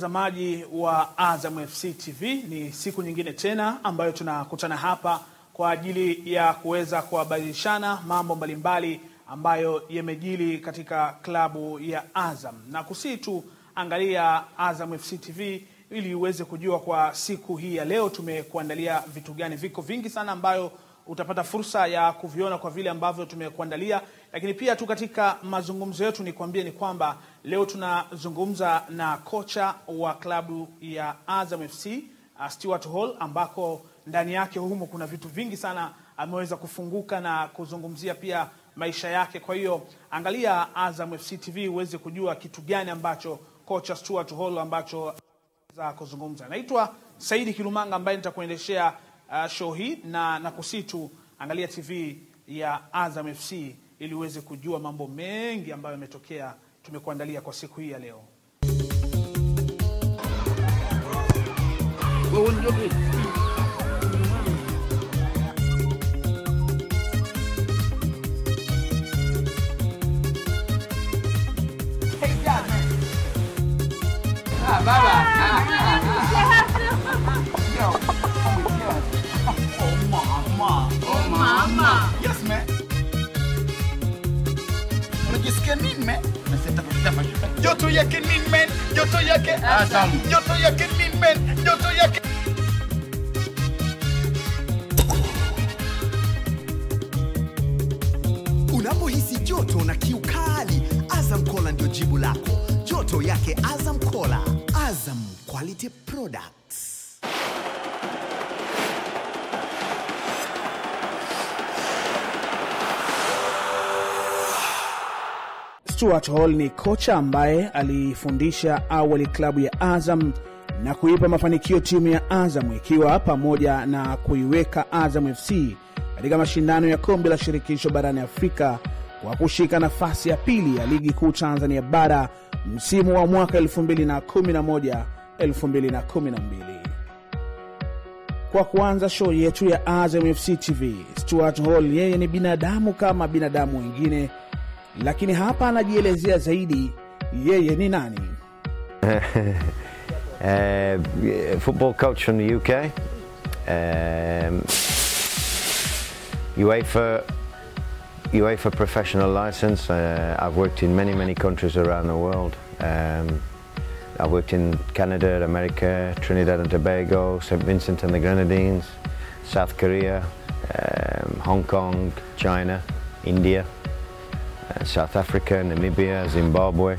watazamaji wa AZAM FC TV, ni siku nyingine tena ambayo tunakutana hapa kwa ajili ya kuweza kuhabarishana mambo mbalimbali ambayo yamejili katika klabu ya AZAM. Na kusitu angalia AZAM FC TV ili uweze kujua kwa siku hii ya leo tumekuandalia vitu gani. Viko vingi sana ambayo utapata fursa ya kuviona kwa vile ambavyo tumekuandalia. Lakini pia tu katika mazungumzo yetu nikwambie ni kwamba leo tunazungumza na kocha wa klabu ya AZAM FC Stuart Hall, ambako ndani yake humo kuna vitu vingi sana ameweza kufunguka na kuzungumzia pia maisha yake. Kwa hiyo angalia AZAM FC TV uweze kujua kitu gani ambacho kocha Stuart Hall ambacho za kuzungumza. Naitwa Saidi Kilumanga ambaye nitakuendeshea show hii na kusitu angalia TV ya AZAM FC ili uweze kujua mambo mengi ambayo yametokea tumekuandalia kwa siku hii ya leo. Yes, man. Unajisikia nini, man? Joto yake nini, man? Joto yake AZAM. Joto yake nini, man? Joto yake. Unapohisi joto na kiu kali, AZAM Cola ndio jibu lako. Joto yake AZAM Cola. AZAM Quality Products. Stuart Hall ni kocha ambaye alifundisha awali klabu ya AZAM na kuipa mafanikio timu ya AZAM, ikiwa pamoja na kuiweka AZAM FC katika mashindano ya kombe la shirikisho barani Afrika kwa kushika nafasi ya pili ya ligi kuu Tanzania bara msimu wa mwaka 2011-2012. Kwa kuanza show yetu ya AZAM FC TV, Stuart Hall yeye ni binadamu kama binadamu wengine, lakini hapa anajielezea zaidi yeye ni nani. Football coach from the UK. UEFA professional license. I've worked in many countries around the world. I've worked in Canada, America, Trinidad and Tobago, St. Vincent and the Grenadines, South Korea, Hong Kong, China, India, South Africa, Namibia, Zimbabwe,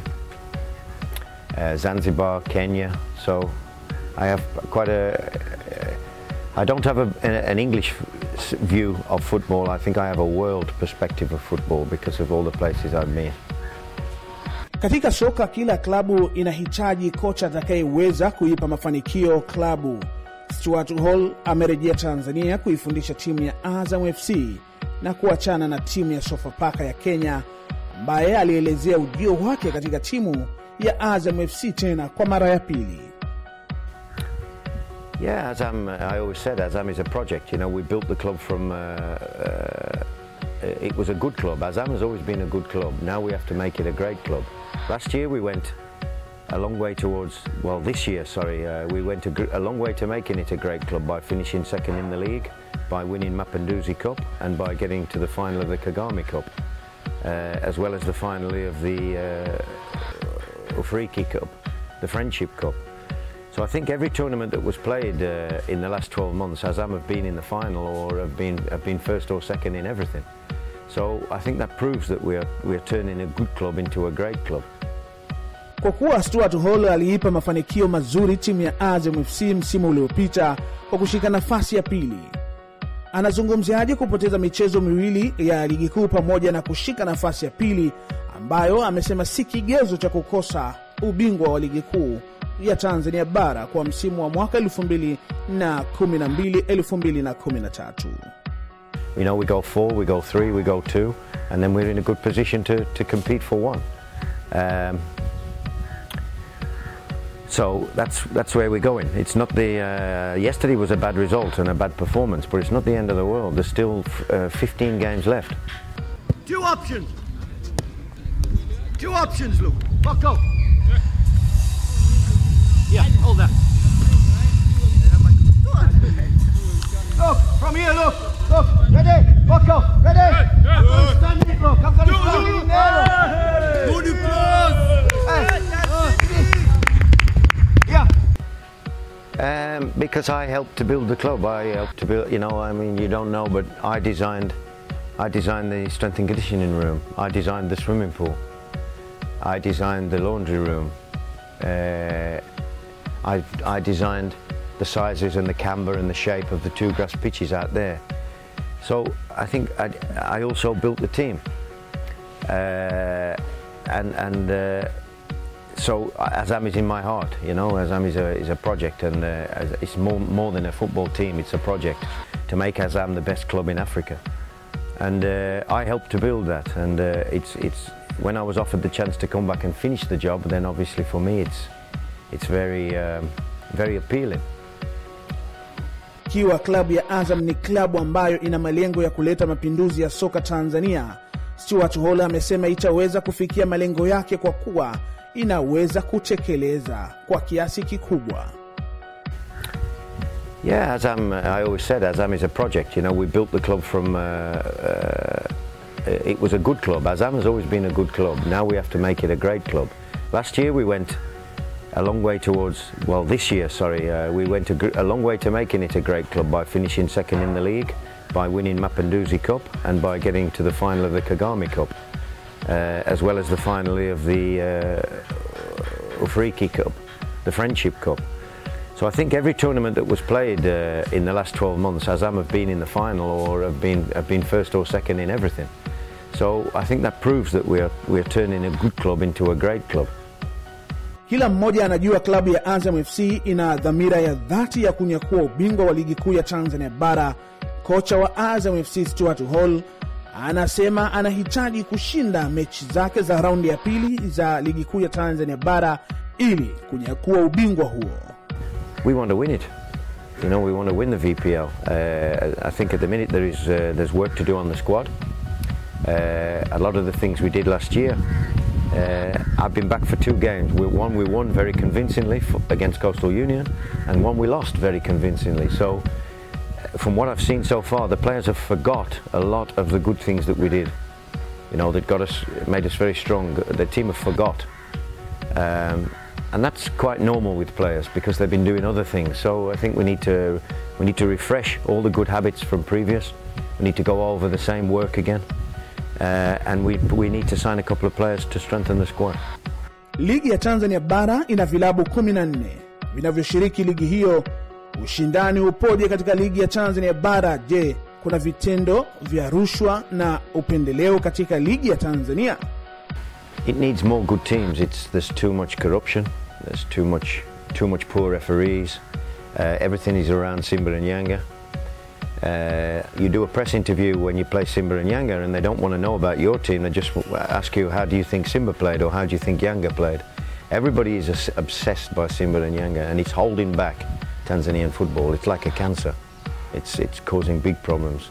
Zanzibar, Kenya. So I have quite I don't have an English view of football. I think I have a world perspective of football because of all the places I've been. Katika soka kila klabu inahitaji kocha atakayeweza kuipa mafanikio klabu. Stuart Hall amerejea Tanzania kuifundisha timu ya AZAM FC na kuachana na timu ya Sofapaka ya Kenya, ambaye alielezea ujio wake katika timu ya AZAM FC tena kwa mara ya pili. Yeah, AZAM, I always said AZAM is a project. You know, we built the club from, it was a good club. AZAM has always been a good club. Now we have to make it a great club. Last year we went a long way towards, well this year, sorry, we went a long way to making it a great club by finishing second in the league, by winning Mapinduzi Cup and by getting to the final of the Kagame Cup, as well as the final of the Afriki Cup, the Friendship Cup. So I think every tournament that was played in the last 12 months, AZAM have been in the final or have been first or second in everything. So I think that proves that we are turning a good club into a great club. Kwa kuwa Stuart Hall aliipa mafanikio mazuri timu ya AZAM FC msimu uliopita kwa kushika nafasi ya pili, anazungumziaje kupoteza michezo miwili ya ligi kuu pamoja na kushika nafasi ya pili, ambayo amesema si kigezo cha kukosa ubingwa wa ligi kuu ya Tanzania bara kwa msimu wa mwaka 2012-2013. You know, we go 4, we go 3, we go 2, and then we're in a good position to compete for 1. So that's where we're going. It's not the yesterday was a bad result and a bad performance, but it's not the end of the world. There's still 15 games left. Two options. Two options, Luke. Buck up. Yeah. Because I helped to build the club. I helped to build, you know, I mean, you don't know, but I designed the strength and conditioning room. I designed the swimming pool. I designed the laundry room. I designed the sizes and the camber and the shape of the 2 grass pitches out there. So I think I also built the team. So AZAM is in my heart, you know. AZAM is a project, and it's more than a football team. It's a project to make AZAM the best club in Africa, and I helped to build that. And it's when I was offered the chance to come back and finish the job, then obviously for me it's very appealing. Kiwa klabu ya Azam ni klabu ambayo ina malengo ya kuleta mapinduzi ya soka Tanzania, Stuart Hall amesema itaweza kufikia malengo yake kwa kuwa inaweza kutekeleza kwa kiasi kikubwa. Yeah, AZAM, I always said AZAM is a project. You know, we built the club from, it was a good club. AZAM has always been a good club. Now we have to make it a great club. Last year we went a long way towards, well this year, sorry, we went a long way to making it a great club by finishing second in the league, by winning Mapinduzi Cup, and by getting to the final of the Kagame Cup. As well as the final of the Afriki Cup, the Friendship Cup. So I think every tournament that was played in the last 12 months, AZAM have been in the final or have been first or second in everything. So I think that proves that we're turning a good club into a great club. Kila mmoja anajua klabu ya Azam FC ina dhamira ya dhati ya kunyakua ubingwa wa ligi kuu ya Tanzania bara. Kocha wa Azam FC Stuart Hall anasema anahitaji kushinda mechi zake za raundi ya pili za ligi kuu ya Tanzania bara ili kunyakua ubingwa huo. We want to win it. You know, we want to win the VPL. I think at the minute there's work to do on the squad. A lot of the things we did last year. I've been back for 2 games. One we won very convincingly against Coastal Union, and one we lost very convincingly. So from what I've seen so far, the players have forgot a lot of the good things that we did. You know, that made us very strong. The team have forgot. And that's quite normal with players because they've been doing other things. So I think we need to refresh all the good habits from previous. We need to go over the same work again. And we need to sign a couple of players to strengthen the squad. Ligi ya Tanzania bara ina vilabu 14 vinavyoshiriki ligi hiyo. Ushindani upoje katika ligi ya Tanzania bara? Je, kuna vitendo vya rushwa na upendeleo katika ligi ya Tanzania? It needs more good teams. There's too much corruption. There's too much poor referees. Everything is around Simba and Yanga. You do a press interview when you play Simba and Yanga, and they don't want to know about your team. They just ask you, how do you think Simba played, or how do you think Yanga played? Everybody is obsessed by Simba and Yanga, and it's holding back Tanzanian football. It's like a cancer. It's causing big problems.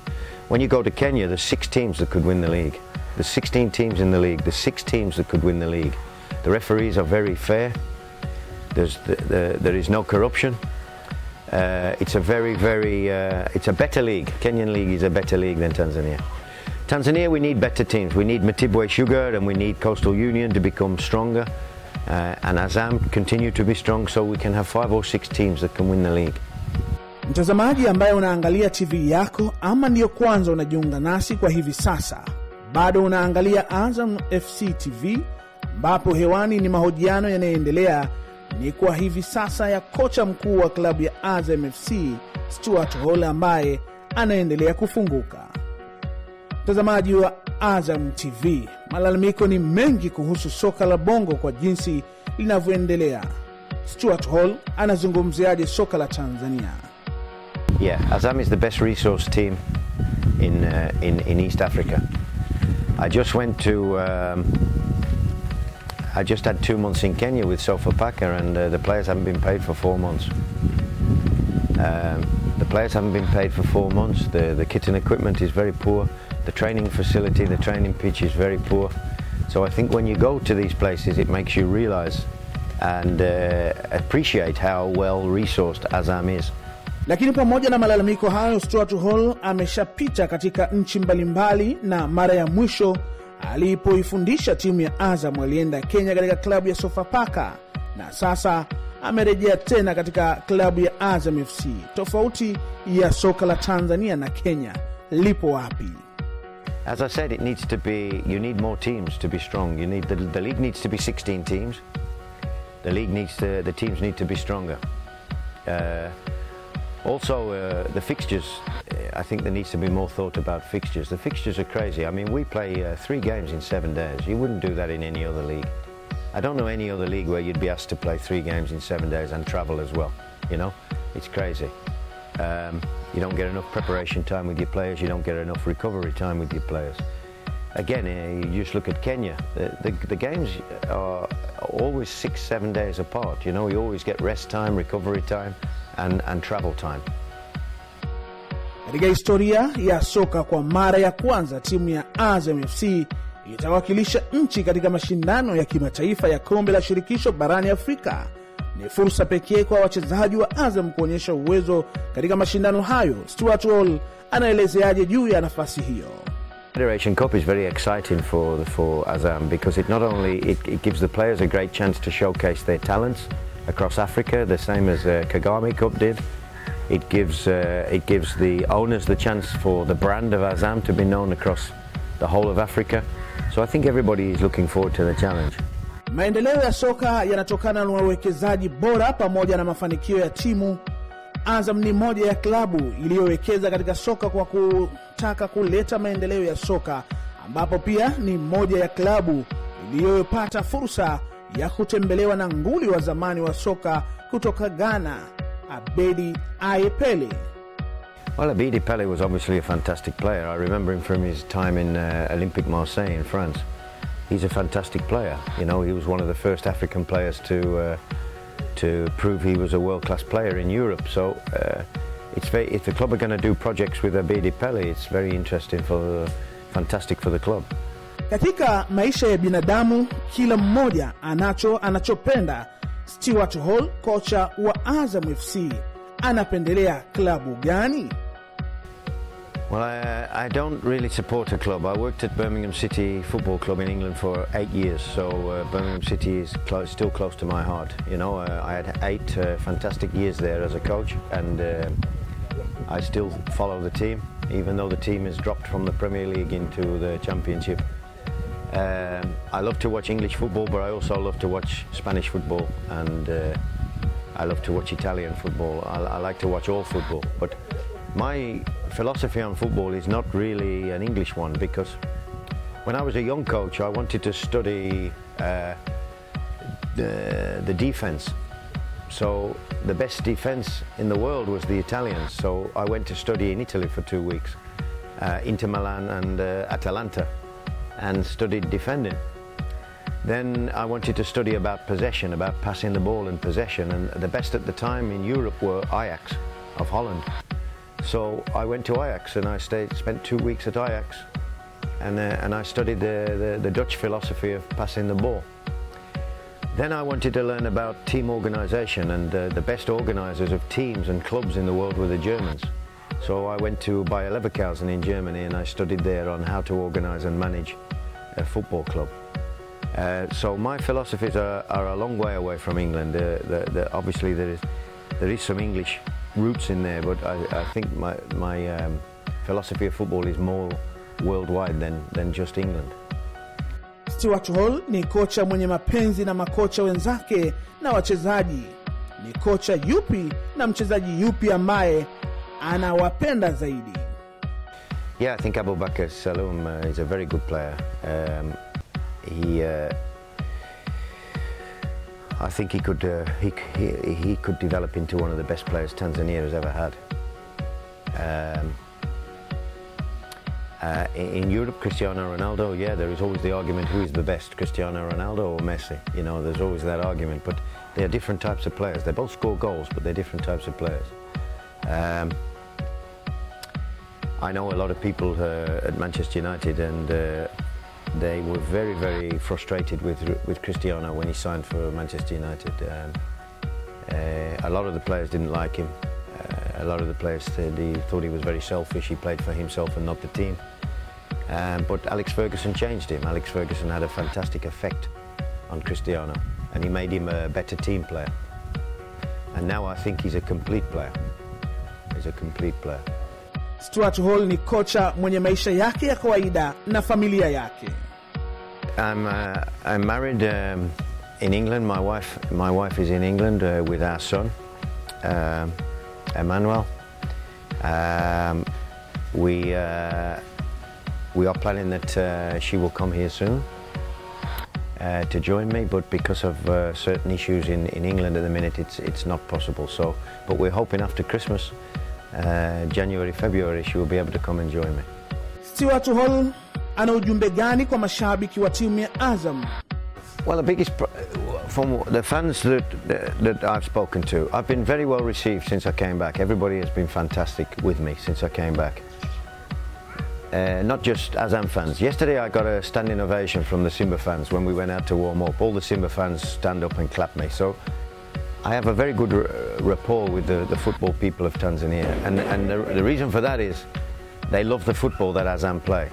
When you go to Kenya, there's 6 teams that could win the league. There's 16 teams in the league. There's 6 teams that could win the league. The referees are very fair. There is no corruption. It's a it's a better league. Kenyan league is a better league than Tanzania. Tanzania, we need better teams. We need Mtibwa Sugar and we need Coastal Union to become stronger. And AZAM continue to be strong so we can have 5 or 6 teams that can win the league. Mtazamaji ambaye unaangalia TV yako ama ndio kwanza unajiunga nasi kwa hivi sasa, bado unaangalia Azam FC TV, ambapo hewani ni mahojiano yanayoendelea ni kwa hivi sasa ya kocha mkuu wa klabu ya Azam FC Stuart Hall ambaye anaendelea kufunguka. Mtazamaji wa Azam TV, malalamiko ni mengi kuhusu soka la bongo kwa jinsi linavyoendelea. Stuart Hall anazungumziaje soka la Tanzania? Yeah, AZAM is the best resource team in East Africa. I just had 2 months in Kenya with Sofapaka, and the players haven't been paid for 4 months. The kit and equipment is very poor. The training facility, the training pitch is very poor. So I think when you go to these places, it makes you realize and appreciate how well resourced AZAM is. Lakini pamoja na malalamiko hayo, Stuart Hall ameshapita katika nchi mbalimbali, na mara ya mwisho alipoifundisha timu ya Azam alienda Kenya katika klabu ya Sofapaka, na sasa amerejea tena katika klabu ya Azam FC. Tofauti ya soka la Tanzania na Kenya lipo wapi? As I said, you need more teams to be strong. You need the league needs to be 16 teams. The teams need to be stronger. Also, the fixtures, I think there needs to be more thought about fixtures. The fixtures are crazy. I mean, we play 3 games in 7 days. You wouldn't do that in any other league. I don't know any other league where you'd be asked to play 3 games in 7 days and travel as well. You know, it's crazy. You don't get enough preparation time with your players. You don't get enough recovery time with your players. Again, you just look at Kenya. The games are always 6-7 days apart. You know, you always get rest time, recovery time, and travel time. Katika historia ya soka, kwa mara ya kwanza timu ya Azam FC itawakilisha nchi katika mashindano ya kimataifa ya kombe la shirikisho barani Afrika. Ni fursa pekee kwa wachezaji wa Azam kuonyesha uwezo katika mashindano hayo. Stuart Hall anaelezeaje juu ya nafasi hiyo? Federation Cup is very exciting for Azam because it not only it gives the players a great chance to showcase their talents across Africa, the same as Kagame Cup did. It gives the owners the chance for the brand of Azam to be known across the whole of Africa. So I think everybody is looking forward to the challenge. Maendeleo ya soka yanatokana na uwekezaji bora pamoja na mafanikio ya timu. Azam ni moja ya klabu iliyowekeza katika soka kwa kutaka kuleta maendeleo ya soka, ambapo pia ni moja ya klabu iliyopata fursa ya kutembelewa na nguli wa zamani wa soka kutoka Ghana, Abedi Pele. Well, Abedi Pele was obviously a fantastic player. I remember him from his time in Olympique Marseille in France. He's a fantastic player. You know, he was one of the first African players to prove he was a world-class player in Europe. So if the club are going to do projects with Abedi Pele, it's very interesting fantastic for the club. Katika maisha ya binadamu, kila mmoja anachopenda. Stuart Hall, kocha wa Azam FC, anapendelea klabu gani? Well, I don't really support a club. I worked at Birmingham City Football Club in England for 8 years, so Birmingham City is still close to my heart. You know, I had 8 fantastic years there as a coach, and I still follow the team, even though the team has dropped from the Premier League into the Championship. I love to watch English football, but I also love to watch Spanish football, and I love to watch Italian football. I like to watch all football, but my philosophy on football is not really an English one, because when I was a young coach, I wanted to study the defense. So the best defense in the world was the Italians. So I went to study in Italy for 2 weeks, Inter Milan and Atalanta, and studied defending. Then I wanted to study about possession, about passing the ball and possession, and the best at the time in Europe were Ajax of Holland. So I went to Ajax and I spent 2 weeks at Ajax, and I studied the Dutch philosophy of passing the ball. Then I wanted to learn about team organization, and the best organizers of teams and clubs in the world were the Germans. So I went to Bayer Leverkusen in Germany, and I studied there on how to organize and manage a football club. So my philosophies are a long way away from England. Obviously there is some English roots in there, but I think my philosophy of football is more worldwide than just England. Stuart Hall ni kocha mwenye mapenzi na makocha wenzake na wachezaji. Ni kocha yupi na mchezaji yupi ambaye anawapenda zaidi? Yeah, I think Abubakar Saloum is a very good player. I think he could develop into one of the best players Tanzania has ever had. In Europe, Cristiano Ronaldo, yeah, there is always the argument who is the best, Cristiano Ronaldo or Messi. You know, there's always that argument, but they are different types of players. They both score goals, but they're different types of players. I know a lot of people at Manchester United, and they were very, very frustrated with Cristiano when he signed for Manchester United. A lot of the players didn't like him. A lot of the players thought he was very selfish. He played for himself and not the team. But Alex Ferguson changed him. Alex Ferguson had a fantastic effect on Cristiano, and he made him a better team player. And now I think he's a complete player. He's a complete player. Stuart Hall ni kocha mwenye maisha yake ya kawaida na familia yake. I'm married in England. My wife is in England with our son, Emmanuel. We are planning that she will come here soon to join me, but because of certain issues in England at the minute, it's not possible. So, but we're hoping after Christmas, January, February, she will be able to come and join me. Stuart Hall ana ujumbe gani kwa mashabiki wa timu ya Azam? Well, the biggest from the fans that I've spoken to, I've been very well received since I came back. Everybody has been fantastic with me since I came back. Not just Azam fans. Yesterday I got a standing ovation from the Simba fans when we went out to warm up. All the Simba fans stand up and clap me. So I have a very good rapport with the football people of Tanzania. And the reason for that is they love the football that Azam play.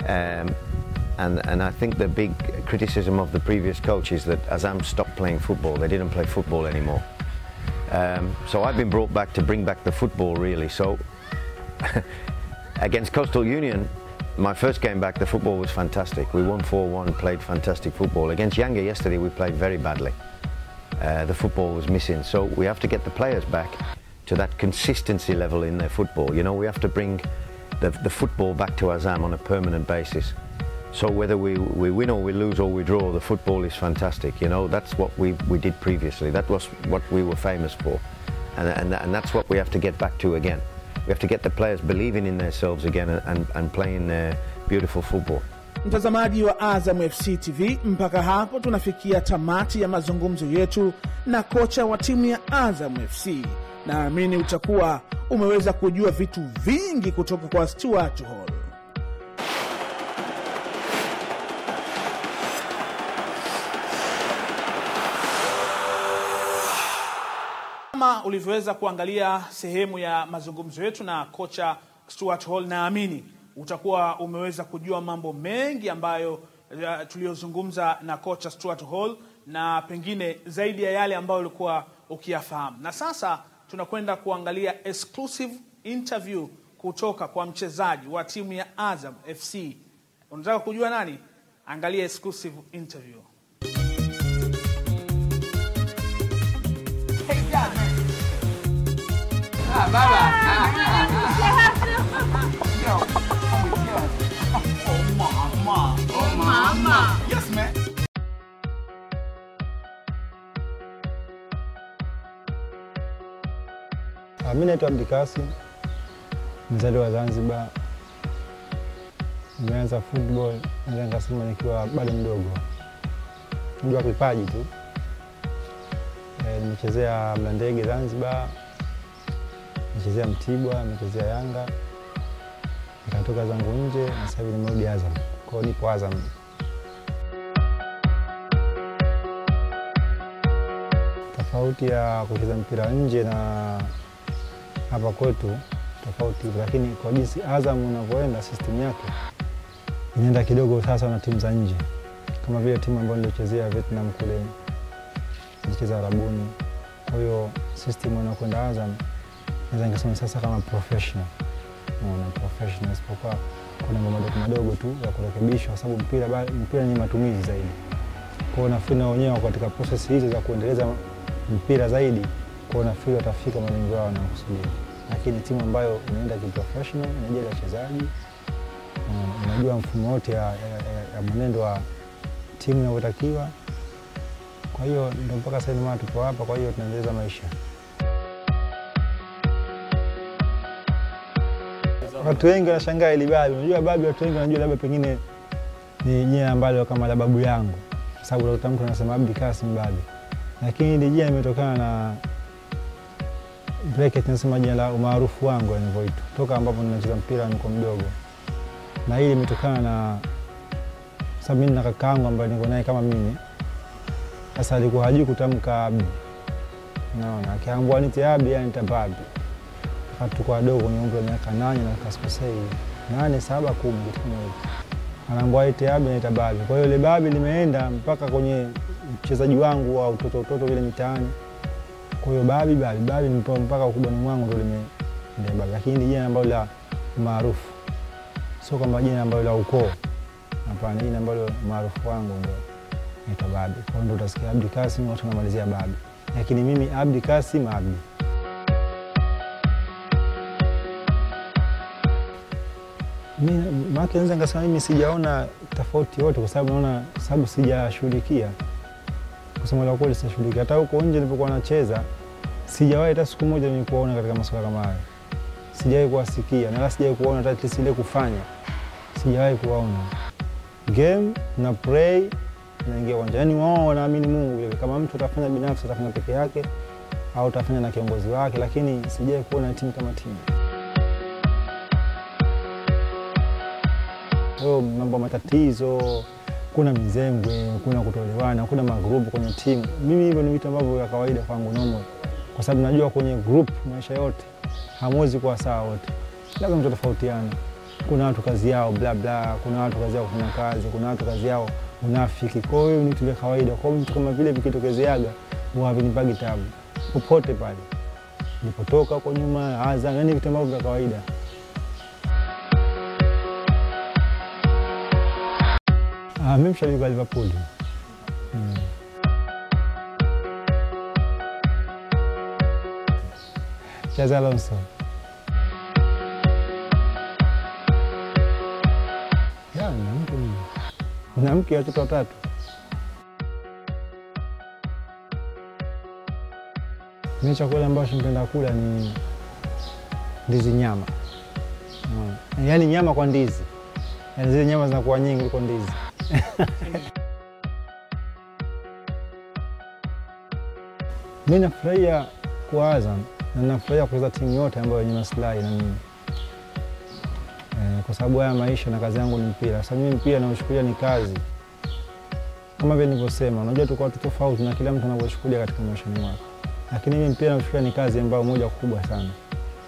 And I think the big criticism of the previous coach is that Azam stopped playing football. They didn't play football anymore. So I've been brought back to bring back the football, really. So against Coastal Union, my first game back, the football was fantastic. We won 4-1, played fantastic football. Against Yanga yesterday, we played very badly. The football was missing. So we have to get the players back to that consistency level in their football. You know, we have to bring the football back to Azam on a permanent basis. So whether we win or we lose or we draw, the football is fantastic. You know, that's what we did previously. That was what we were famous for. And that's what we have to get back to again. We have to get the players believing in themselves again and playing beautiful football. Mtazamaji wa Azam FC TV, mpaka hapo tunafikia tamati ya mazungumzo yetu na kocha wa timu ya Azam FC. Naamini utakuwa umeweza kujua vitu vingi kutoka kwa Stuart Hall. Kama ulivyoweza kuangalia sehemu ya mazungumzo yetu na kocha Stuart Hall, naamini utakuwa umeweza kujua mambo mengi ambayo tuliyozungumza na kocha Stuart Hall, na pengine zaidi ya yale ambayo ulikuwa ukiyafahamu. Na sasa tunakwenda kuangalia exclusive interview kutoka kwa mchezaji wa timu ya Azam FC. Unataka kujua nani? Angalia exclusive interview. Baba. Yo, oh mama. Oh mama. Yes, man. Mimi naitwa Abdikasim, mzaliwa wa Zanzibar. Nimeanza football nikasema nikiwa bado mdogo. Ndio kipaji tu. Nimechezea Mlandege Zanzibar. Nimechezea Mtibwa, nimechezea Yanga. Nikatoka zangu nje na sasa hivi nimerudi Azam. Kwa hiyo nipo Azam. Tofauti ya kucheza mpira nje na hapa kwetu tofauti, lakini kwa jinsi Azam unavyoenda system yake inaenda kidogo sasa na timu za nje. Kama vile timu ambayo nilichezea Vietnam kule, nilicheza Arabuni. Kwa hiyo system inakwenda Azam naweza nikasema sasa kama professional. Professional isipokuwa kuna mambo madogo tu ya kurekebisha kwa sababu mpira ni matumizi zaidi. Kwa hiyo nafikiri wenyewe katika process hizi za kuendeleza mpira zaidi, kwa hiyo nafikiri watafika malengo yao na kusudia. Lakini timu ambayo inaenda kiprofessional, inajua wachezaji, inajua mfumo wote ya mwenendo wa timu inayotakiwa. Kwa hiyo ndio mpaka sasa hivi tupo hapa, kwa hiyo tunaendeleza maisha. Watu wengi wanashangaa ile babu. Unajua babu, watu wengi wanajua labda pengine ni jina ambalo kama la babu yangu. Sababu utakuta mtu anasema Abdikasim babu. Lakini ile jina limetokana na bracket nasema jina la umaarufu wangu nilivyoitwa. Toka ambapo ninacheza mpira niko mdogo. Na hili limetokana na sababu mimi na kaka yangu ambaye niko naye kama mimi. Sasa alikuwa hajui kutamka Abdi. Naona akiambiwa nite Abdi yani nitababu. Watu kwa dogo kwenye umri wa miaka 8 na kasikosei 8 7 10 kitu anaambiwa ite Abdi na itababi. Kwa hiyo ile babi limeenda mpaka kwenye mchezaji wangu wa utoto vile mitaani. Kwa hiyo babi mpaka ukubwani mwangu ndio ndio babi, lakini jina ambalo la maarufu, sio kama jina ambalo la ukoo. Hapana, jina ambalo maarufu wangu ndio naitwa babi. Kwa hiyo ndio utasikia Abdi Kasim watu wanamalizia babi, lakini mimi Abdi Kasim Abdi. Mimi naweza ngasema mimi sijaona tofauti yote, kwa sababu sijashughulikia. Kusema la kweli sijashughulikia. Hata huko nje nilipokuwa nacheza sijawahi hata siku moja nilikuona katika masuala kama hayo. Sijawahi kuwasikia na sijawahi kuona hata at least ile kufanya. Sijawahi kuona. Game na pray na ingia uwanja. Yaani wao wanaamini Mungu vile. Kama mtu atafanya binafsi atafanya peke yake au atafanya na kiongozi wake, lakini sijawahi kuona timu kama timu. Mambo matatizo, kuna mizengwe, kuna kutoelewana, kuna magrupu kwenye timu. Mimi hivyo ni vitu ambavyo vya kawaida kwangu normal. Kwa sababu najua kwenye group maisha yote hamwezi kuwa sawa wote. Lazima mtofautiane. Kuna watu kazi yao bla bla, kuna watu kazi yao kufanya kazi, kuna watu kazi yao unafiki. Kwa hiyo ni vitu vya kawaida. Kwa hiyo mtu kama vile vikitokezeaga huwa havinipagi tabu. Popote pale. Nilipotoka huko nyuma, AZAM, yani vitu ambavyo vya kawaida. Mimi mshabiki wa Liverpool. Chaza Alonso. Ya, na mke watoto watatu. Mimi chakula ambacho napenda kula ni ndizi nyama. Yaani nyama kwa ndizi. Yaani zile nyama zinakuwa nyingi kuliko ndizi. Mimi nafurahia kwa AZAM na nafurahia kucheza timu yote ambayo yenye maslahi na mimi. Kwa sababu haya maisha na kazi yangu ni mpira. Sasa mimi mpira nauchukulia ni kazi. Kama vile nilivyosema, unajua tuko watu tofauti na kila mtu anavyochukulia katika maisha yake. Lakini mimi mpira nauchukulia ni kazi ambayo moja kubwa sana.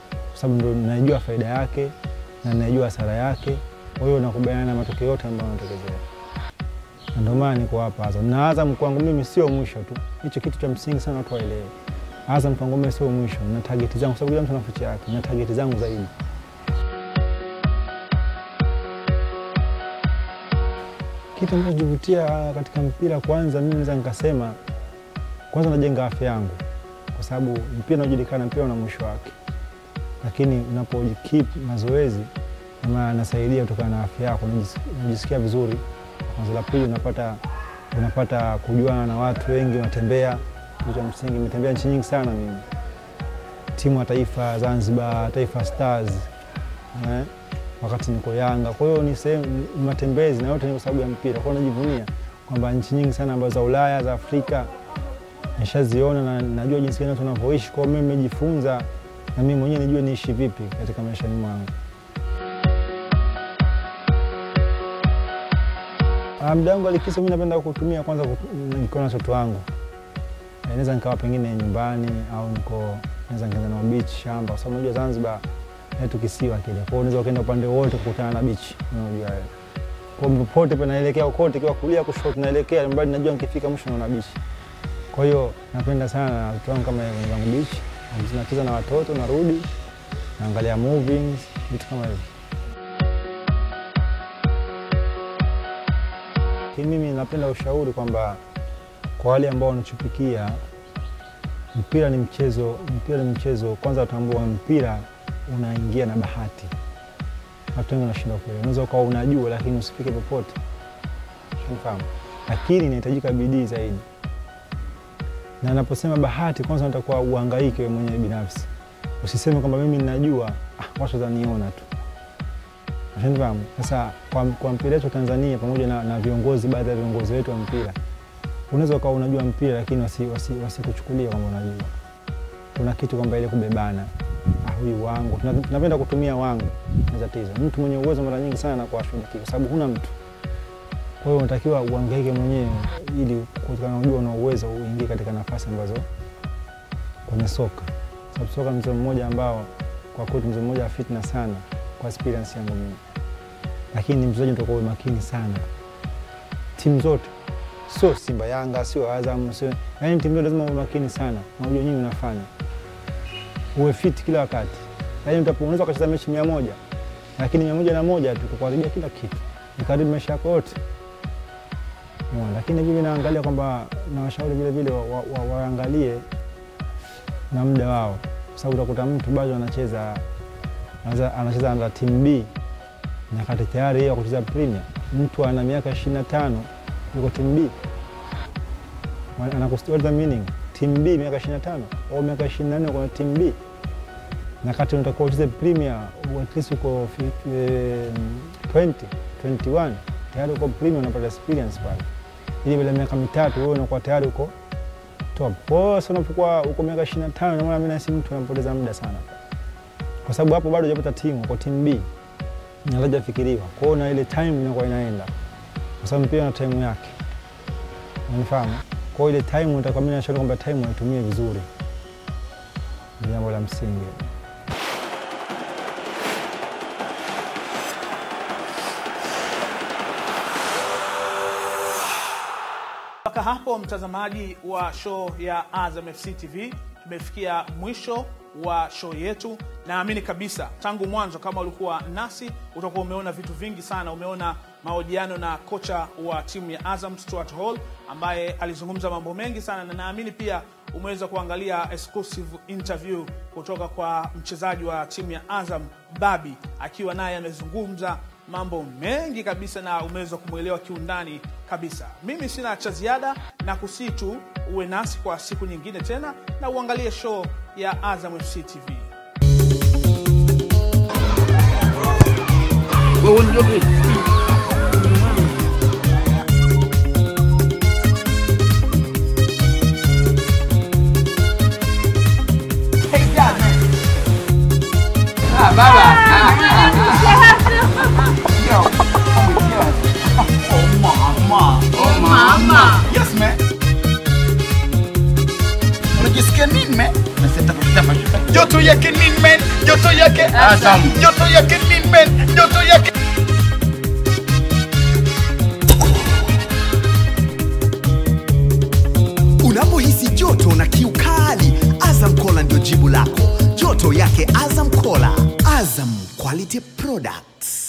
Kwa sababu ndio najua faida yake na najua hasara yake. Kwa hiyo nakubaliana na matokeo yote ambayo yanatokezea. Ndio maana niko hapa AZAM. Na AZAM kwangu mimi sio mwisho tu. Hicho kitu cha msingi sana watu waelewe. AZAM kwangu mimi sio mwisho. Na target zangu, kwa sababu kila mtu ana fuchi yake. Na target zangu zaidi. Kitu ambacho najivutia katika mpira, kwanza mimi naweza nikasema kwanza najenga afya yangu. Kwa sababu mpira unajulikana, mpira una mwisho wake. Lakini unapojikeep mazoezi nasaidia kutokana na afya yako, unajisikia vizuri. Kwanza la pili unapata kujuana na watu wengi, unatembea. Kitu cha msingi, nimetembea nchi nyingi sana mimi. Timu ya taifa Zanzibar, Taifa Stars. Wakati niko Yanga. Kwa hiyo ni sehemu matembezi na yote ni kwa sababu ya mpira. Kwa hiyo najivunia kwamba nchi nyingi sana ambazo za Ulaya, za Afrika nishaziona na najua jinsi gani watu wanavyoishi. Kwa hiyo mimi nimejifunza na mimi mwenyewe nijue niishi vipi katika maisha yangu. Muda wangu likizo mimi napenda kutumia kwanza nikiwa na watoto wangu. Naweza nikawa pengine nyumbani au naweza nikaenda na beach, shamba, kwa sababu unajua Zanzibar yetu kisiwa kile. Kwa hiyo unaweza kwenda upande wote kukutana na beach, unajua. Kwa hiyo popote panaelekea kote, kwa kulia kushoto naelekea, mbali najua nikifika mwisho naona beach. Kwa hiyo napenda sana watoto wangu kama wangu beach, tunacheza na watoto, narudi naangalia movies, vitu kama hivyo. Mimi napenda ushauri kwamba kwa wale ambao wanachupikia mpira ni mchezo, kwanza utambua mpira unaingia na bahati. Watu wengi wanashinda kule. Unaweza kuwa unajua lakini usifike popote. Unafahamu? Lakini inahitajika bidii zaidi. Na naposema bahati, kwanza nitakuwa uhangaike wewe mwenyewe binafsi. Usiseme kwamba mimi ninajua, watu wataniona tu. Unafahamu? Sasa kwa mpira wetu Tanzania pamoja na viongozi, baadhi ya viongozi wetu wa mpira, unaweza kuwa unajua mpira lakini wasikuchukulia kama unajua. Kuna kitu kwamba ile kubebana. Huyu wangu, tunapenda kutumia wangu na tatizo. Mtu mwenye uwezo mara nyingi sana anakuwa shujaa kwa sababu huna mtu. Kwa hiyo unatakiwa uhangaike mwenyewe ili kutokana unajua una uwezo uingie katika nafasi ambazo kwenye soka. Sababu soka ni mchezo mmoja ambao kwa kweli mchezo mmoja fitna sana kwa experience yangu mimi. Lakini mchezaji ndio kwa makini sana. Timu zote Sio Simba Yanga, sio Azam, sio. Yaani timu lazima uwe makini sana. Na ujue nini unafanya. Uwe fit kila wakati. Yaani unaweza kucheza mechi 100, lakini 101 tu kukuharibia kila kitu. Nikaribu maisha yako yote. Lakini mimi naangalia kwamba na washauri vile vile waangalie na muda wao. Kwa sababu utakuta mtu bado anacheza under team B na kati tayari yeye kucheza Premier. Mtu ana miaka 25 yuko team B. Anakustoa the meaning. Team B miaka 25 au miaka 24 kwa team B. Na kati unatakiwa ucheze Premier at least uko 21 tayari uko Premier unapata experience pale. Ili bila miaka 3 wewe unakuwa tayari uko top. Kwa sababu unapokuwa uko miaka 25 na maana mimi si mtu anapoteza muda sana. Kwa sababu hapo bado hujapata timu, uko team B. Inaweza fikiriwa. Kwa hiyo na ile time inakuwa inaenda. Kwa sababu pia na time yake. Unafahamu? Kwa ile time unataka mimi nashauri kwamba time uitumie vizuri. Ni jambo la msingi. Mpaka hapo mtazamaji wa show ya Azam FC TV, tumefikia mwisho wa show yetu. Naamini kabisa tangu mwanzo kama ulikuwa nasi utakuwa umeona vitu vingi sana. Umeona mahojiano na kocha wa timu ya Azam Stuart Hall ambaye alizungumza mambo mengi sana, na naamini pia umeweza kuangalia exclusive interview kutoka kwa mchezaji wa timu ya Azam Babi, akiwa naye amezungumza mambo mengi kabisa na umeweza kumuelewa kiundani kabisa. Mimi sina cha ziada na kusitu uwe nasi kwa siku nyingine tena na uangalie show ya Azam FC TV. Yes, man. Unajisikia nini, man? Nasema tafuta joto yake nini, man? Joto yake Azam. Joto yake nini, man? Joto yake. Unapohisi joto na kiu kali, Azam Cola ndio jibu lako. Joto yake Azam Cola. Azam Quality Products.